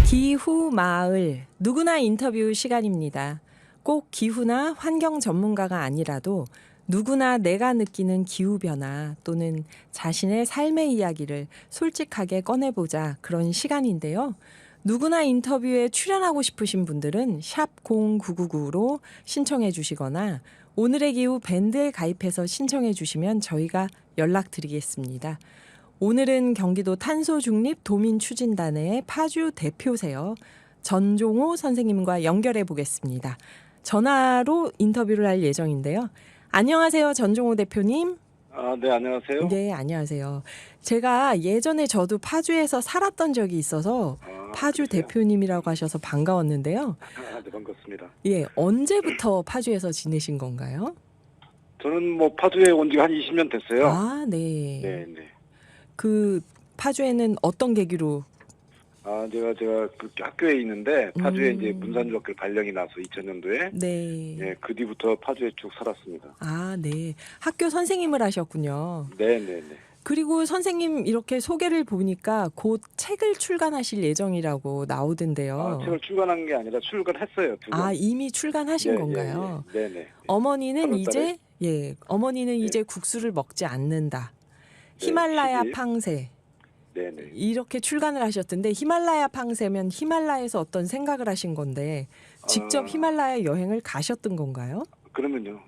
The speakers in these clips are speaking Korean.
기후 마을 누구나 인터뷰 시간입니다. 꼭 기후나 환경 전문가가 아니라도 누구나 내가 느끼는 기후변화 또는 자신의 삶의 이야기를 솔직하게 꺼내보자 그런 시간인데요. 누구나 인터뷰에 출연하고 싶으신 분들은 샵 0999로 신청해 주시거나 오늘의 기후 밴드에 가입해서 신청해 주시면 저희가 연락드리겠습니다. 오늘은 경기도 탄소중립 도민추진단의 파주 대표세요. 전종호 선생님과 연결해 보겠습니다. 전화로 인터뷰를 할 예정인데요. 안녕하세요, 전종호 대표님. 네, 안녕하세요. 네, 안녕하세요. 제가 예전에 저도 파주에서 살았던 적이 있어서 파주 그러세요? 대표님이라고 하셔서 반가웠는데요. 네, 반갑습니다. 예, 언제부터 파주에서 지내신 건가요? 저는 뭐 파주에 온 지가 한 20년 됐어요. 아, 네. 네. 그 파주에는 어떤 계기로? 제가 그 학교에 있는데 파주에 이제 문산중학교 발령이 나서 2000년도에 네. 그 뒤부터 파주에 쭉 살았습니다. 아, 네. 학교 선생님을 하셨군요. 네. 그리고 선생님 이렇게 소개를 보니까 곧 책을 출간하실 예정이라고 나오던데요. 책을 출간한 게 아니라 출간했어요, 두 권. 이미 출간하신 예, 건가요? 네. 어머니는 8월 이제 어머니는 네. 이제 국수를 먹지 않는다. 네, 히말라야 10일. 팡세. 네네. 이렇게 출간을 하셨던데 히말라야 팡세면 히말라야에서 어떤 생각을 하신 건데 직접 히말라야 여행을 가셨던 건가요? 그러면요.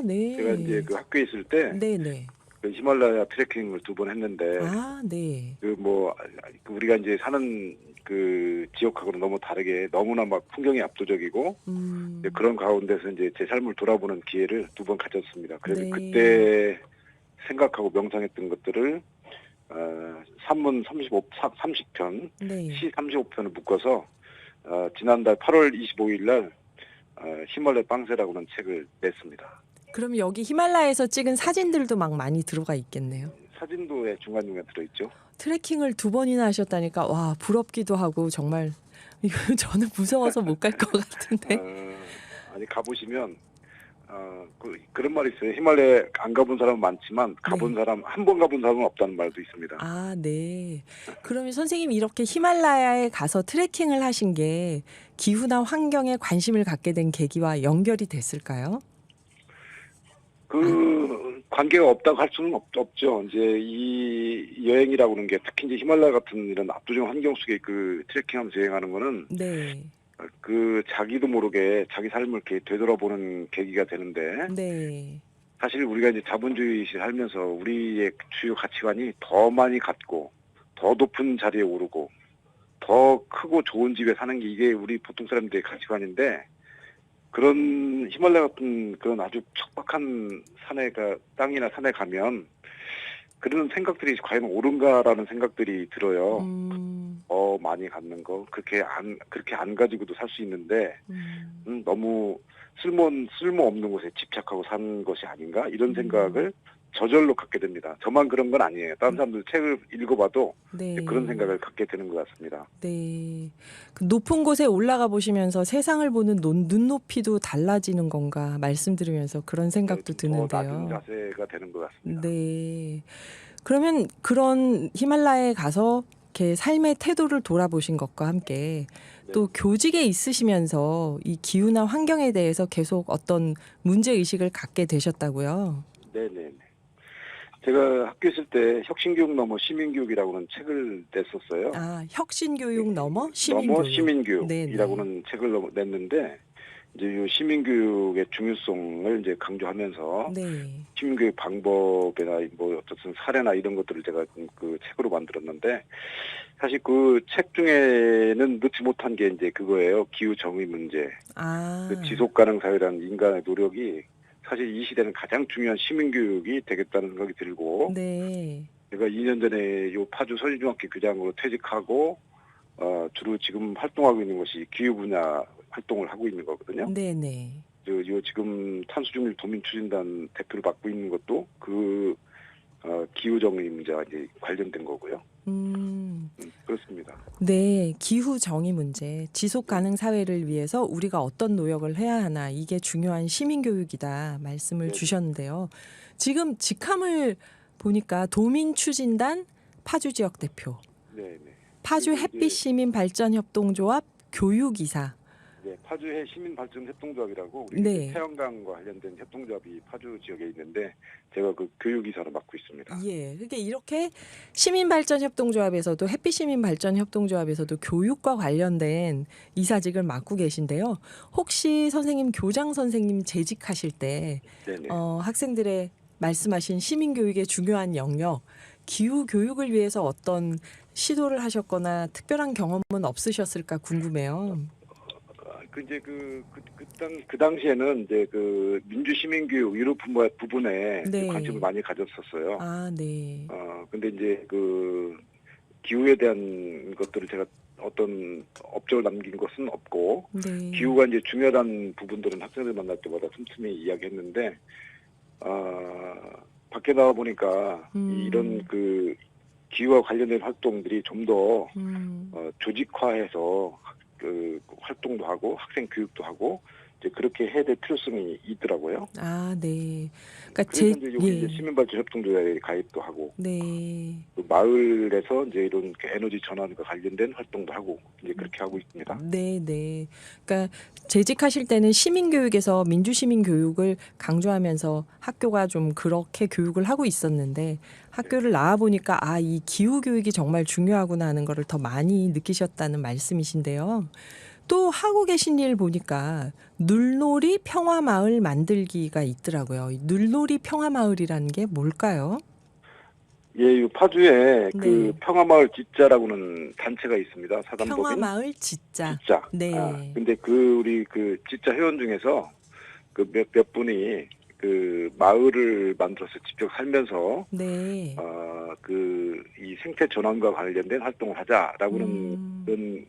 네. 제가 이제 그 학교에 있을 때 네네. 그 히말라야 트레킹을 2번 했는데 네. 우리가 이제 사는 그 지역하고는 너무 다르게 너무나 막 풍경이 압도적이고 이제 그런 가운데서 이제 제 삶을 돌아보는 기회를 2번 가졌습니다. 그래서 네. 그때 생각하고 명상했던 것들을 산문 30편, 네. 시 35편을 묶어서 지난달 8월 25일 날 히말라야 빵세라고는 책을 냈습니다. 그럼 여기 히말라야에서 찍은 사진들도 막 많이 들어가 있겠네요. 사진도 중간중간 들어있죠. 트레킹을 2번이나 하셨다니까 와 부럽기도 하고 정말 이거 저는 무서워서 못 갈 것 같은데. 아니 가보시면 그런 말이 있어요. 히말라야 안 가본 사람은 많지만 가본 사람 한 번 가본 사람은 없다는 말도 있습니다. 네. 그러면 선생님이 이렇게 히말라야에 가서 트레킹을 하신 게 기후나 환경에 관심을 갖게 된 계기와 연결이 됐을까요? 관계가 없다고 할 수는 없죠. 이제 이 여행이라고 하는 게 특히 이제 히말라야 같은 이런 압도적 환경 속에 그 트레킹하면서 여행하는 거는 네. 자기도 모르게 자기 삶을 이렇게 되돌아보는 계기가 되는데 네. 사실 우리가 이제 자본주의 시대에 살면서 우리의 주요 가치관이 더 많이 갖고 더 높은 자리에 오르고 더 크고 좋은 집에 사는 게 이게 우리 보통 사람들의 가치관인데 그런 히말라야 같은 그런 아주 척박한 땅이나 산에 가면 그런 생각들이 과연 옳은가라는 생각들이 들어요. 많이 갖는 거 그렇게 안 가지고도 살 수 있는데 너무 쓸모없는 곳에 집착하고 사는 것이 아닌가 이런 생각을 저절로 갖게 됩니다. 저만 그런 건 아니에요. 다른 사람들 책을 읽어봐도 그런 생각을 갖게 되는 것 같습니다. 네. 그 높은 곳에 올라가 보시면서 세상을 보는 눈높이도 달라지는 건가 말씀 들으면서 그런 생각도 드는데요. 더 낮은 자세가 되는 것 같습니다. 네. 그러면 그런 히말라야에 가서 이렇게 삶의 태도를 돌아보신 것과 함께 또 교직에 있으시면서 이 기후나 환경에 대해서 계속 어떤 문제의식을 갖게 되셨다고요? 네네. 제가 학교 있을 때 혁신교육 넘어 시민교육이라고는 책을 냈었어요. 혁신교육 넘어 시민교육. 넘어 시민교육이라고는 책을 냈는데 이제 이 시민교육의 중요성을 이제 강조하면서 시민교육 방법이나 뭐 어쨌든 사례나 이런 것들을 제가 그 책으로 만들었는데 사실 그 책 중에는 넣지 못한 게 이제 그거예요. 기후 정의 문제. 그 지속 가능 사회라는 인간의 노력이 사실 이 시대는 가장 중요한 시민교육이 되겠다는 생각이 들고 제가 2년 전에 요 파주 서진중학교 교장으로 퇴직하고 주로 지금 활동하고 있는 것이 기후 분야 활동을 하고 있는 거거든요. 요 지금 탄소중립 도민추진단 대표를 맡고 있는 것도 그 기후 정의 문제와 이제 관련된 거고요. 그렇습니다. 네, 기후 정의 문제, 지속 가능 사회를 위해서 우리가 어떤 노력을 해야 하나 이게 중요한 시민 교육이다 말씀을 주셨는데요. 지금 직함을 보니까 도민추진단 파주 지역 대표. 네. 파주 그리고 햇빛 이제 시민 발전 협동조합 교육이사. 네, 파주의 시민발전협동조합이라고 우리 네. 태양광과 관련된 협동조합이 파주 지역에 있는데 제가 그 교육이사로 맡고 있습니다. 예. 그게 이렇게 시민발전협동조합에서도 햇빛시민발전협동조합에서도 교육과 관련된 이사직을 맡고 계신데요. 혹시 선생님 교장 선생님 재직하실 때 네네. 학생들의 말씀하신 시민교육의 중요한 영역, 기후 교육을 위해서 어떤 시도를 하셨거나 특별한 경험은 없으셨을까 궁금해요. 이제 그 당시에는 이제 그 민주시민교육 이런 부분에 이제 네. 관심을 많이 가졌었어요. 아, 네. 근데 이제 그 기후에 대한 것들을 제가 어떤 업적을 남긴 것은 없고, 네. 기후가 이제 중요하다는 부분들은 학생들 만날 때마다 틈틈이 이야기했는데, 밖에 나와 보니까 이런 그 기후와 관련된 활동들이 좀 더 조직화해서 그 활동도 하고 학생 교육도 하고 이제 그렇게 해야 될 필요성이 있더라고요. 아, 네. 그러니까 그래서 이제 여기 이제 시민발전협동조합에 가입도 하고, 네. 그 마을에서 이제 이런 그 에너지 전환과 관련된 활동도 하고 이제 그렇게 하고 있습니다. 네, 네. 그러니까 재직하실 때는 시민교육에서 민주시민교육을 강조하면서 학교가 좀 그렇게 교육을 하고 있었는데 학교를 나와 보니까 아, 이 기후 교육이 정말 중요하구나 하는 거를 더 많이 느끼셨다는 말씀이신데요. 또 하고 계신 일 보니까 눌놀이 평화마을 만들기가 있더라고요. 이 눌놀이 평화마을이라는 게 뭘까요? 예, 이 파주에 네. 그 평화마을 지자라고는 단체가 있습니다. 사단법인 평화마을 지자. 지자. 네. 근데 우리 그 지자 회원 중에서 그 몇 분이 그 마을을 만들어서 직접 살면서 네. 이 생태 전환과 관련된 활동을 하자라고는 그런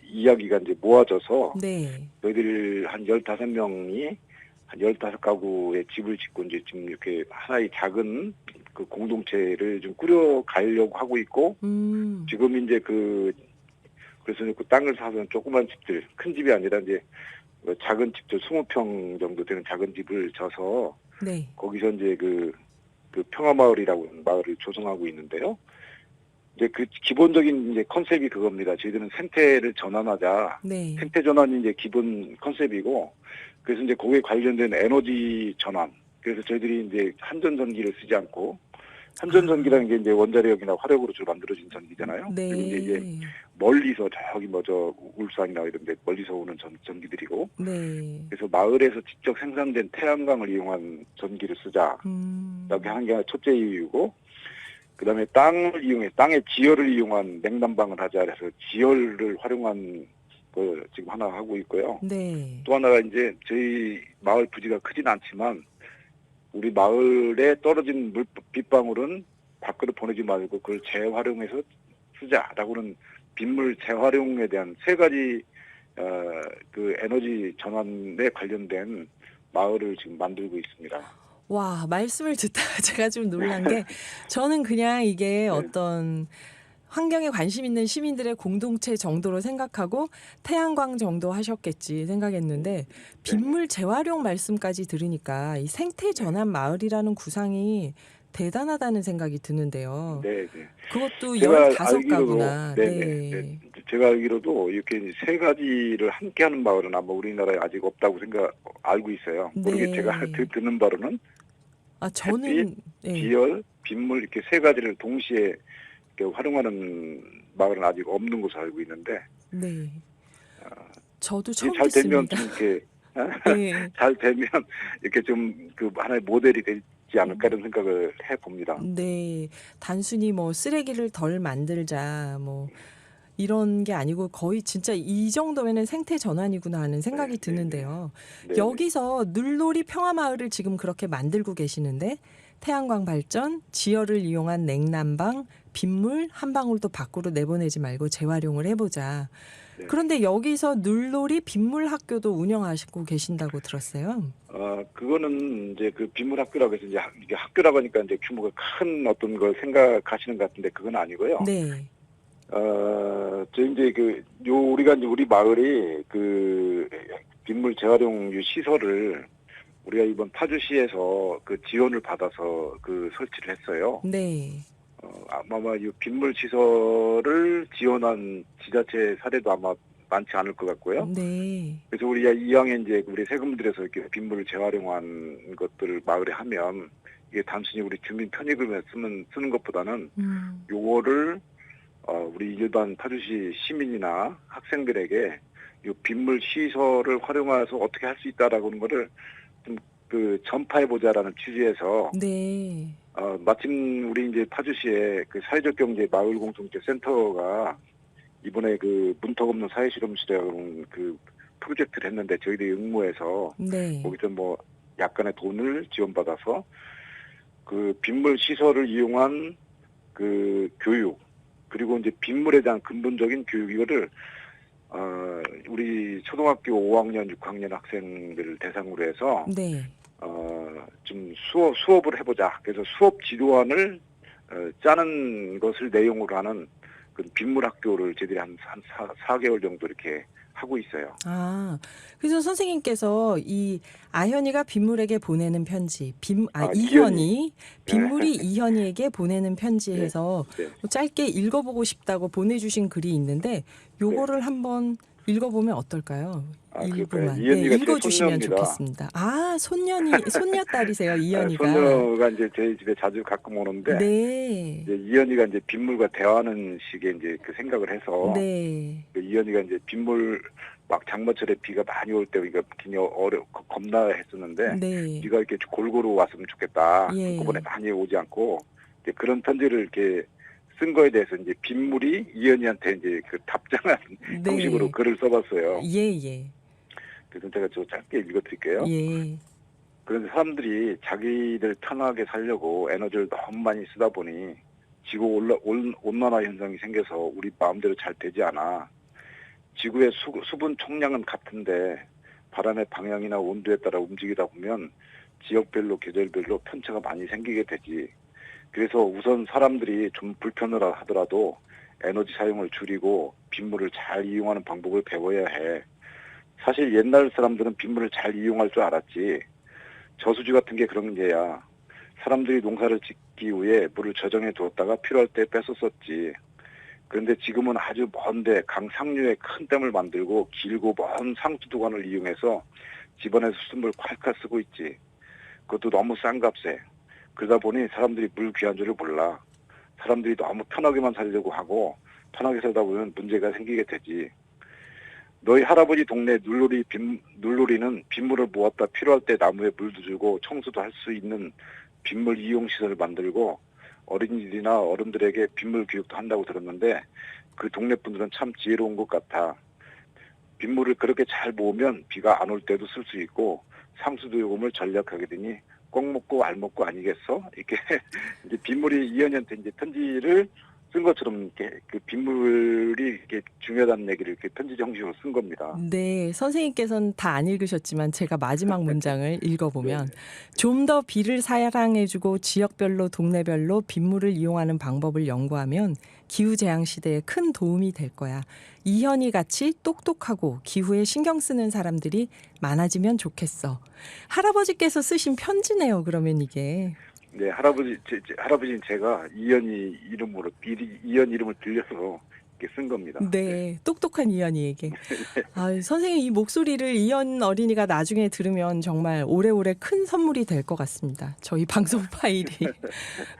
이야기가 이제 모아져서 네. 저희들 한 15명이 한 15가구의 집을 짓고 이제 지금 이렇게 하나의 작은 그 공동체를 좀 꾸려가려고 하고 있고, 지금 이제 그래서 그 땅을 사서 조그만 집들, 큰 집이 아니라 이제 작은 집들 20평 정도 되는 작은 집을 져서 네. 거기서 이제 그 평화마을이라고 하는 마을을 조성하고 있는데요. 이제 그 기본적인 이제 컨셉이 그겁니다. 저희들은 생태를 전환하자. 네. 생태 전환이 이제 기본 컨셉이고, 그래서 이제 거기에 관련된 에너지 전환. 그래서 저희들이 이제 한전 전기를 쓰지 않고, 한전 전기라는 게 이제 원자력이나 화력으로 주로 만들어진 전기잖아요. 네. 그리고 이제 멀리서 저기 울산이나 이런 데 멀리서 오는 전기들이고, 네. 그래서 마을에서 직접 생산된 태양광을 이용한 전기를 쓰자. 이렇게 하는 게 첫째 이유고, 그다음에 땅의 지열을 이용한 냉난방을 하자 해서 지열을 활용한 거 지금 하나 하고 있고요. 네. 또 하나가 이제 저희 마을 부지가 크진 않지만 우리 마을에 떨어진 빗방울은 밖으로 보내지 말고 그걸 재활용해서 쓰자라고는 빗물 재활용에 대한 3가지 그 에너지 전환에 관련된 마을을 지금 만들고 있습니다. 와, 말씀을 듣다가 제가 좀 놀란 게 저는 그냥 이게 어떤 환경에 관심 있는 시민들의 공동체 정도로 생각하고 태양광 정도 하셨겠지 생각했는데 빗물 재활용 말씀까지 들으니까 이 생태 전환 마을이라는 구상이 대단하다는 생각이 드는데요. 네. 그것도 제가 15가구나. 네. 제가 알기로도 이렇게 3가지를 함께하는 마을은 아마 우리나라에 아직 없다고 알고 있어요. 모르게 제가 듣는 바로는 저는 햇빛, 지열, 빗물 이렇게 3가지를 동시에 이렇게 활용하는 마을은 아직 없는 것으로 알고 있는데. 네. 저도 처음 잘 되면 듣습니다. 좀 이렇게 네. 잘 되면 이렇게 좀 그 하나의 모델이 되지 않을까 이런 생각을 해봅니다. 네. 단순히 뭐 쓰레기를 덜 만들자 뭐 이런 게 아니고 거의 진짜 이 정도면은 생태 전환이구나 하는 생각이 드는데요. 여기서 눌놀이 평화마을을 지금 그렇게 만들고 계시는데 태양광 발전, 지열을 이용한 냉난방, 빗물 한 방울도 밖으로 내보내지 말고 재활용을 해보자. 그런데 여기서 눌놀이 빗물 학교도 운영하시고 계신다고 들었어요. 그거는 이제 그 빗물 학교라고 해서 이제 이게 학교라고 하니까 이제 규모가 큰 어떤 걸 생각하시는 것 같은데 그건 아니고요. 네. 우리가 이제 우리 마을이 그 빗물 재활용 시설을 우리가 이번 파주시에서 그 지원을 받아서 그 설치를 했어요. 네. 아마 이 빗물 시설을 지원한 지자체 사례도 아마 많지 않을 것 같고요. 네. 그래서 우리가 이왕에 이제 우리 세금 들여서 이렇게 빗물을 재활용한 것들을 마을에 하면 이게 단순히 우리 주민 편익을 쓰는 것보다는 요거를 우리 일반 파주시 시민이나 학생들에게 이 빗물 시설을 활용해서 어떻게 할 수 있다라고 하는 거를 좀 그 전파해보자라는 취지에서 네. 마침 우리 이제 파주시에 그 사회적 경제 마을 공동체 센터가 이번에 그 문턱 없는 사회실험실이라는 그 프로젝트를 했는데 저희들이 응모해서 네. 거기서 뭐 약간의 돈을 지원받아서 그 빗물 시설을 이용한 그 교육 그리고 이제 빗물에 대한 근본적인 교육 이거를 우리 초등학교 5학년, 6학년 학생들을 대상으로 해서 네. 좀 수업을 해보자. 그래서 수업 지도안을 짜는 것을 내용으로 하는 그 빗물 학교를 저희들이 한 4개월 정도 이렇게 하고 있어요. 아, 그래서 선생님께서 이 아현이가 빗물에게 보내는 편지, 이현이, 빗물이 이현이에게 보내는 편지해서 네. 짧게 읽어보고 싶다고 보내주신 글이 있는데 요거를 한번 읽어보면 어떨까요? 일부만. 네, 읽어주시면 좋겠습니다. 아, 손녀딸이세요, 이현이가. 손녀가 이제 저희 집에 자주 가끔 오는데, 네. 이제 이현이가 이제 빗물과 대화하는 식의 이제 그 생각을 해서, 네. 이현이가 이제 빗물 막 장마철에 비가 많이 올 때 우리가 굉장히 겁나 했었는데, 네. 비가 이렇게 골고루 왔으면 좋겠다. 예. 한꺼번에 많이 오지 않고, 이제 그런 편지를 이렇게 쓴 거에 대해서 이제 빗물이 이현이한테 이제 그 답장한 네. 형식으로 글을 써봤어요. 예. 그래서 제가 저 짧게 읽어드릴게요. 예. 그런데 사람들이 자기들 편하게 살려고 에너지를 너무 많이 쓰다 보니 지구 온난화 현상이 생겨서 우리 마음대로 잘 되지 않아. 지구의 수분 총량은 같은데 바람의 방향이나 온도에 따라 움직이다 보면 지역별로 계절별로 편차가 많이 생기게 되지. 그래서 우선 사람들이 좀 불편을 하더라도 에너지 사용을 줄이고 빗물을 잘 이용하는 방법을 배워야 해. 사실 옛날 사람들은 빗물을 잘 이용할 줄 알았지. 저수지 같은 게 그런 게야. 사람들이 농사를 짓기 위해 물을 저장해 두었다가 필요할 때 뺏었었지. 그런데 지금은 아주 먼데 강 상류에 큰 댐을 만들고 길고 먼 상수도관을 이용해서 집안에서 수돗물 콸콸 쓰고 있지. 그것도 너무 싼 값에. 그러다 보니 사람들이 물 귀한 줄을 몰라. 사람들이 너무 편하게만 살려고 하고 편하게 살다 보면 문제가 생기게 되지. 너희 할아버지 동네 물놀이는 빗물을 모았다 필요할 때 나무에 물도 주고 청소도 할 수 있는 빗물 이용 시설을 만들고 어린이들이나 어른들에게 빗물 교육도 한다고 들었는데 그 동네 분들은 참 지혜로운 것 같아. 빗물을 그렇게 잘 모으면 비가 안 올 때도 쓸 수 있고 상수도 요금을 절약하게 되니 꼭 먹고 알 먹고 아니겠어? 이렇게 이제 빗물이 이현이한테 이제 편지를 쓴 것처럼 이렇게 그 빗물이 이렇게 중요하다는 얘기를 이렇게 편지 형식으로 쓴 겁니다. 네, 선생님께서는 다 안 읽으셨지만 제가 마지막 문장을 읽어보면 네. 좀 더 비를 사랑해주고 지역별로 동네별로 빗물을 이용하는 방법을 연구하면 기후재앙 시대에 큰 도움이 될 거야. 이현이 같이 똑똑하고 기후에 신경 쓰는 사람들이 많아지면 좋겠어. 할아버지께서 쓰신 편지네요. 그러면 이게. 네, 할아버지는 제가 이현 이름을 빌려서 이렇게 쓴 겁니다. 네, 똑똑한 이현이에게. 선생님 이 목소리를 이현 어린이가 나중에 들으면 정말 오래오래 큰 선물이 될 것 같습니다. 저희 방송 파일이.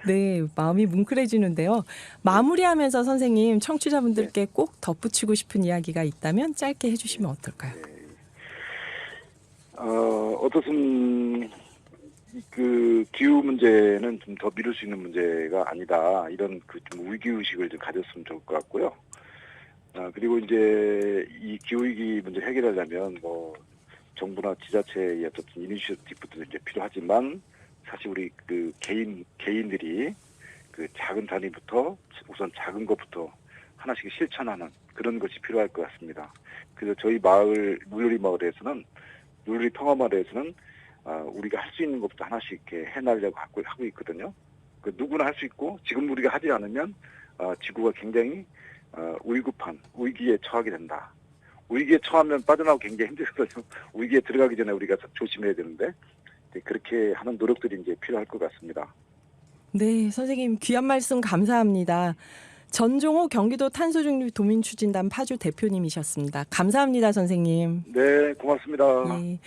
네, 마음이 뭉클해지는데요. 마무리하면서 선생님 청취자분들께 꼭 덧붙이고 싶은 이야기가 있다면 짧게 해주시면 어떨까요? 어떻든 그 기후 문제는 좀 더 미룰 수 있는 문제가 아니다. 이런 그 좀 위기 의식을 좀 가졌으면 좋을 것 같고요. 그리고 이제 이 기후위기 문제 해결하려면 뭐 정부나 지자체의 어떤 이니셔티브도 이제 필요하지만 사실 우리 그 개인들이 그 작은 단위부터 우선 작은 것부터 하나씩 실천하는 그런 것이 필요할 것 같습니다. 그래서 저희 물놀이 마을에서는 물놀이 평화마을에서는 우리가 할 수 있는 것부터 하나씩 이렇게 해나가려고 하고 있거든요. 그 누구나 할 수 있고 지금 우리가 하지 않으면 지구가 굉장히 위기에 처하게 된다. 위기에 처하면 빠져나오기 굉장히 힘들거든요. 위기에 들어가기 전에 우리가 조심해야 되는데 그렇게 하는 노력들이 이제 필요할 것 같습니다. 네, 선생님 귀한 말씀 감사합니다. 전종호 경기도 탄소중립 도민추진단 파주 대표님이셨습니다. 감사합니다, 선생님. 네, 고맙습니다. 예.